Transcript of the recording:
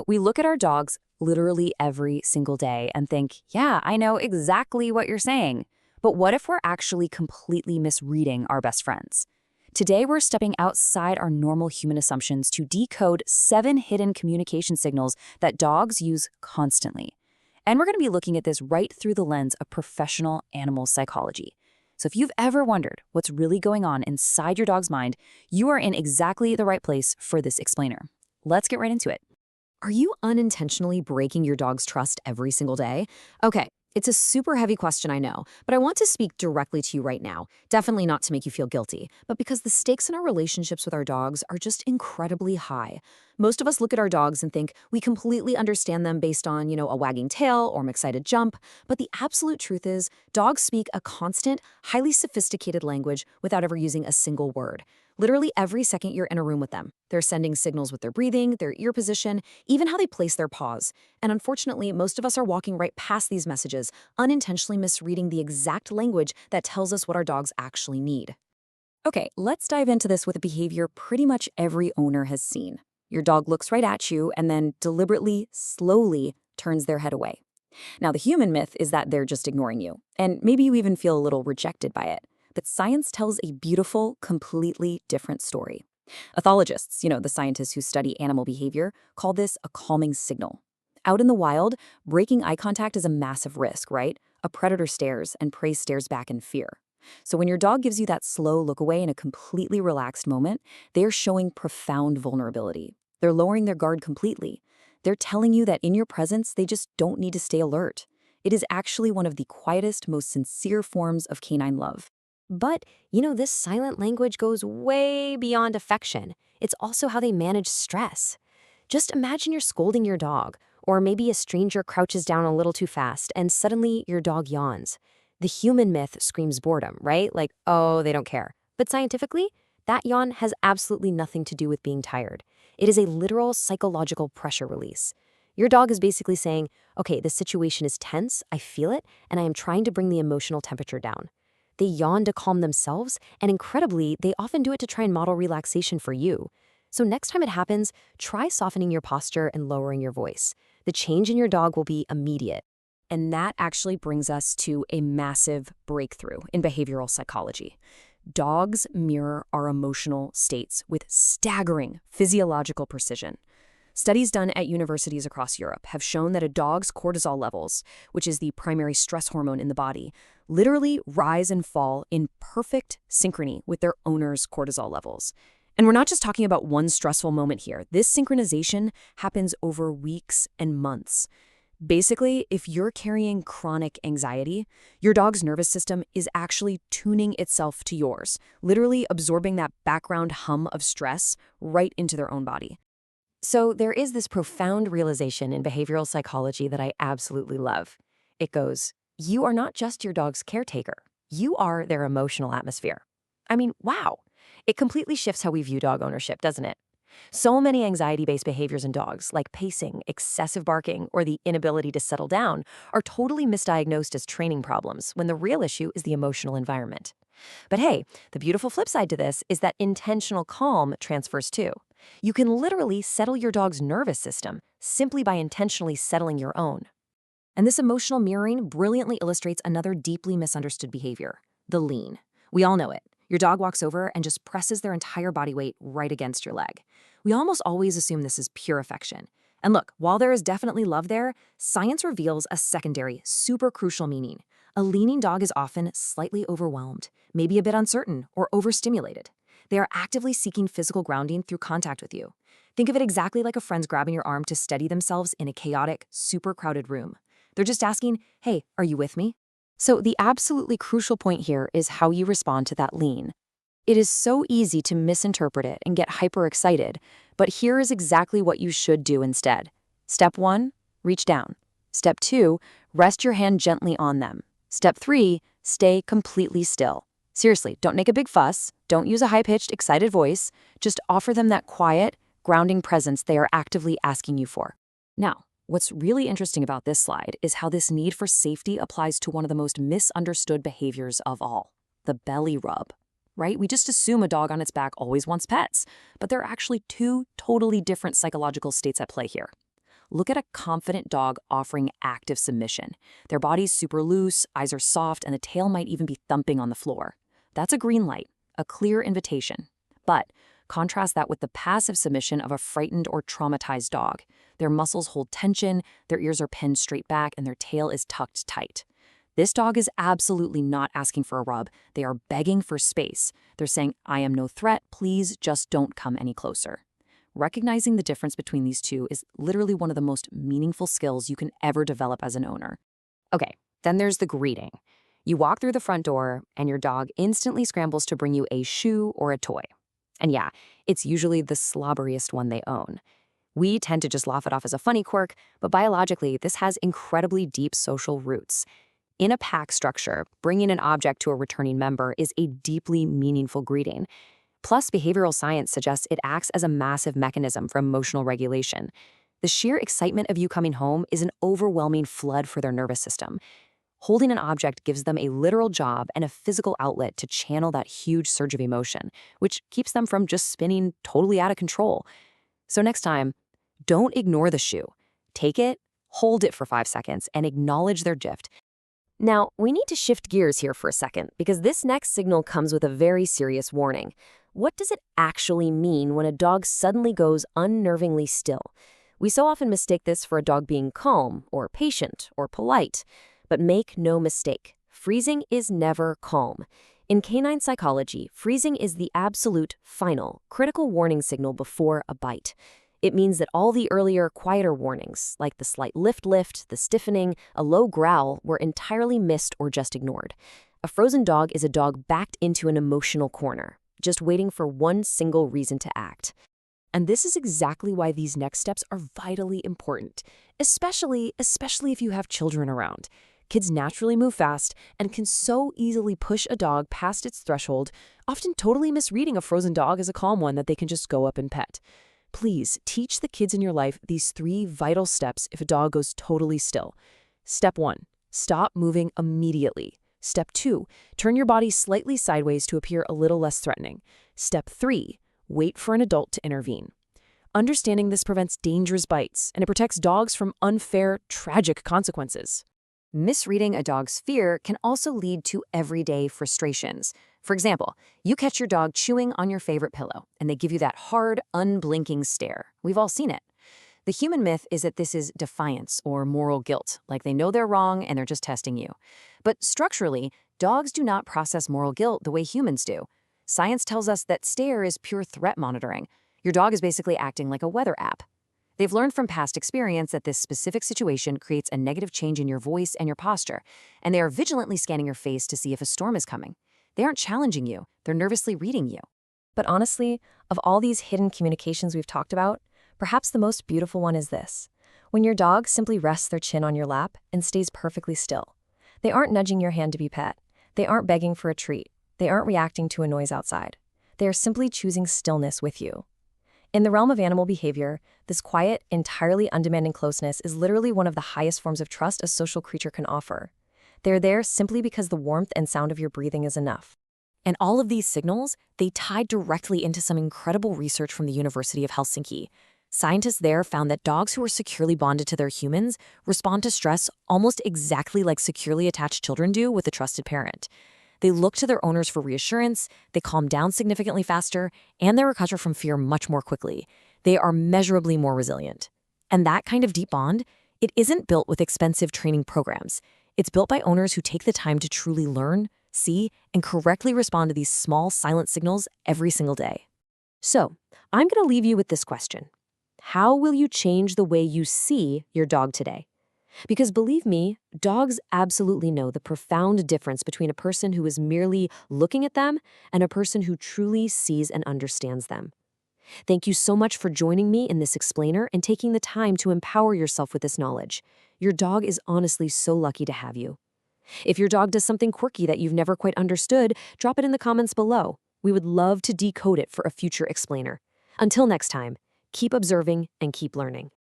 We look at our dogs literally every single day and think, yeah, I know exactly what you're saying. But what if we're actually completely misreading our best friends? Today, we're stepping outside our normal human assumptions to decode 7 hidden communication signals that dogs use constantly. And we're going to be looking at this right through the lens of professional animal psychology. So if you've ever wondered what's really going on inside your dog's mind, you are in exactly the right place for this explainer. Let's get right into it. Are you unintentionally breaking your dog's trust every single day? Okay, it's a super heavy question, I know, but I want to speak directly to you right now. Definitely not to make you feel guilty, but because the stakes in our relationships with our dogs are just incredibly high. Most of us look at our dogs and think we completely understand them based on, a wagging tail or an excited jump, but the absolute truth is dogs speak a constant, highly sophisticated language without ever using a single word. Literally every second you're in a room with them, they're sending signals with their breathing, their ear position, even how they place their paws. And unfortunately, most of us are walking right past these messages, unintentionally misreading the exact language that tells us what our dogs actually need. Okay, let's dive into this with a behavior pretty much every owner has seen. Your dog looks right at you and then deliberately, slowly turns their head away. Now, the human myth is that they're just ignoring you, and maybe you even feel a little rejected by it. But science tells a beautiful, completely different story. Ethologists, the scientists who study animal behavior, call this a calming signal. Out in the wild, breaking eye contact is a massive risk, right? A predator stares and prey stares back in fear. So when your dog gives you that slow look away in a completely relaxed moment, they're showing profound vulnerability. They're lowering their guard completely. They're telling you that in your presence, they just don't need to stay alert. It is actually one of the quietest, most sincere forms of canine love. But, this silent language goes way beyond affection. It's also how they manage stress. Just imagine you're scolding your dog, or maybe a stranger crouches down a little too fast, and suddenly your dog yawns. The human myth screams boredom, right? Like, oh, they don't care. But scientifically, that yawn has absolutely nothing to do with being tired. It is a literal psychological pressure release. Your dog is basically saying, okay, the situation is tense, I feel it, and I am trying to bring the emotional temperature down. They yawn to calm themselves, and incredibly, they often do it to try and model relaxation for you. So next time it happens, try softening your posture and lowering your voice. The change in your dog will be immediate. And that actually brings us to a massive breakthrough in behavioral psychology. Dogs mirror our emotional states with staggering physiological precision. Studies done at universities across Europe have shown that a dog's cortisol levels, which is the primary stress hormone in the body, literally rise and fall in perfect synchrony with their owner's cortisol levels. And we're not just talking about one stressful moment here. This synchronization happens over weeks and months. Basically, if you're carrying chronic anxiety, your dog's nervous system is actually tuning itself to yours, literally absorbing that background hum of stress right into their own body. So there is this profound realization in behavioral psychology that I absolutely love. It goes, you are not just your dog's caretaker. You are their emotional atmosphere. I mean, wow. It completely shifts how we view dog ownership, doesn't it? So many anxiety-based behaviors in dogs, like pacing, excessive barking, or the inability to settle down, are totally misdiagnosed as training problems when the real issue is the emotional environment. But hey, the beautiful flip side to this is that intentional calm transfers too. You can literally settle your dog's nervous system simply by intentionally settling your own. And this emotional mirroring brilliantly illustrates another deeply misunderstood behavior, the lean. We all know it. Your dog walks over and just presses their entire body weight right against your leg. We almost always assume this is pure affection. And look, while there is definitely love there, science reveals a secondary, super crucial meaning. A leaning dog is often slightly overwhelmed, maybe a bit uncertain or overstimulated. They are actively seeking physical grounding through contact with you. Think of it exactly like a friend's grabbing your arm to steady themselves in a chaotic, super crowded room. They're just asking, hey, are you with me? So the absolutely crucial point here is how you respond to that lean. It is so easy to misinterpret it and get hyper-excited, but here is exactly what you should do instead. Step 1, reach down. Step 2, rest your hand gently on them. Step 3, stay completely still. Seriously, don't make a big fuss. Don't use a high-pitched, excited voice. Just offer them that quiet, grounding presence they are actively asking you for. Now, what's really interesting about this slide is how this need for safety applies to one of the most misunderstood behaviors of all, the belly rub. Right? We just assume a dog on its back always wants pets, but there are actually 2 totally different psychological states at play here. Look at a confident dog offering active submission. Their body's super loose, eyes are soft, and the tail might even be thumping on the floor. That's a green light, a clear invitation. But contrast that with the passive submission of a frightened or traumatized dog. Their muscles hold tension, their ears are pinned straight back, and their tail is tucked tight. This dog is absolutely not asking for a rub. They are begging for space. They're saying, I am no threat, please just don't come any closer. Recognizing the difference between these two is literally one of the most meaningful skills you can ever develop as an owner. Okay, then there's the greeting. You walk through the front door, and your dog instantly scrambles to bring you a shoe or a toy. And yeah, it's usually the slobberiest one they own. We tend to just laugh it off as a funny quirk, but biologically, this has incredibly deep social roots. In a pack structure, bringing an object to a returning member is a deeply meaningful greeting. Plus, behavioral science suggests it acts as a massive mechanism for emotional regulation. The sheer excitement of you coming home is an overwhelming flood for their nervous system. Holding an object gives them a literal job and a physical outlet to channel that huge surge of emotion, which keeps them from just spinning totally out of control. So next time, don't ignore the shoe. Take it, hold it for 5 seconds, and acknowledge their gift. Now, we need to shift gears here for a second, because this next signal comes with a very serious warning. What does it actually mean when a dog suddenly goes unnervingly still? We so often mistake this for a dog being calm, or patient, or polite. But make no mistake, freezing is never calm. In canine psychology, freezing is the absolute, final, critical warning signal before a bite. It means that all the earlier, quieter warnings, like the slight lift, the stiffening, a low growl, were entirely missed or just ignored. A frozen dog is a dog backed into an emotional corner, just waiting for one single reason to act. And this is exactly why these next steps are vitally important, especially if you have children around. Kids naturally move fast and can so easily push a dog past its threshold, often totally misreading a frozen dog as a calm one that they can just go up and pet. Please teach the kids in your life these 3 vital steps if a dog goes totally still. Step 1, stop moving immediately. Step 2, turn your body slightly sideways to appear a little less threatening. Step 3, wait for an adult to intervene. Understanding this prevents dangerous bites, and it protects dogs from unfair, tragic consequences. Misreading a dog's fear can also lead to everyday frustrations. For example, you catch your dog chewing on your favorite pillow, and they give you that hard, unblinking stare. We've all seen it. The human myth is that this is defiance or moral guilt, like they know they're wrong and they're just testing you. But structurally, dogs do not process moral guilt the way humans do. Science tells us that stare is pure threat monitoring. Your dog is basically acting like a weather app. They've learned from past experience that this specific situation creates a negative change in your voice and your posture, and they are vigilantly scanning your face to see if a storm is coming. They aren't challenging you, they're nervously reading you. But honestly, of all these hidden communications we've talked about, perhaps the most beautiful one is this: when your dog simply rests their chin on your lap and stays perfectly still. They aren't nudging your hand to be pet. They aren't begging for a treat. They aren't reacting to a noise outside. They are simply choosing stillness with you. In the realm of animal behavior, this quiet, entirely undemanding closeness is literally one of the highest forms of trust a social creature can offer. They're there simply because the warmth and sound of your breathing is enough. And all of these signals, they tie directly into some incredible research from the University of Helsinki. Scientists there found that dogs who are securely bonded to their humans respond to stress almost exactly like securely attached children do with a trusted parent. They look to their owners for reassurance, they calm down significantly faster, and they recover from fear much more quickly. They are measurably more resilient. And that kind of deep bond, it isn't built with expensive training programs. It's built by owners who take the time to truly learn, see, and correctly respond to these small, silent signals every single day. So, I'm going to leave you with this question. How will you change the way you see your dog today? Because believe me, dogs absolutely know the profound difference between a person who is merely looking at them and a person who truly sees and understands them. Thank you so much for joining me in this explainer and taking the time to empower yourself with this knowledge. Your dog is honestly so lucky to have you. If your dog does something quirky that you've never quite understood, drop it in the comments below. We would love to decode it for a future explainer. Until next time, keep observing and keep learning.